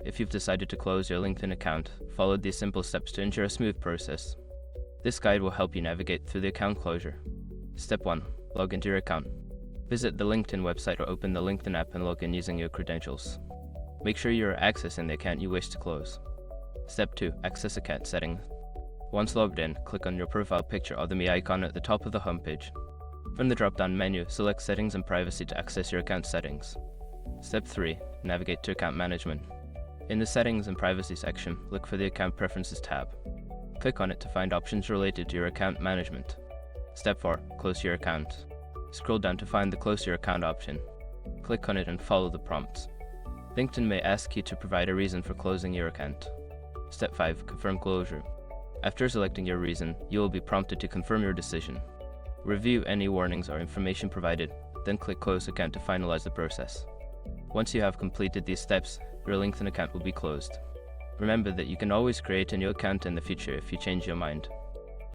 If you've decided to close your LinkedIn account, follow these simple steps to ensure a smooth process. This guide will help you navigate through the account closure. Step 1. Log into your account. Visit the LinkedIn website or open the LinkedIn app and log in using your credentials. Make sure you are accessing the account you wish to close. Step 2. Access account settings. Once logged in, click on your profile picture or the Me icon at the top of the homepage. From the drop-down menu, select Settings and Privacy to access your account settings. Step 3. Navigate to Account Management. In the Settings and Privacy section, look for the Account Preferences tab. Click on it to find options related to your account management. Step 4. Close your account. Scroll down to find the Close your account option. Click on it and follow the prompts. LinkedIn may ask you to provide a reason for closing your account. Step 5. Confirm closure. After selecting your reason, you will be prompted to confirm your decision. Review any warnings or information provided, then click Close Account to finalize the process. Once you have completed these steps, your LinkedIn account will be closed. Remember that you can always create a new account in the future if you change your mind.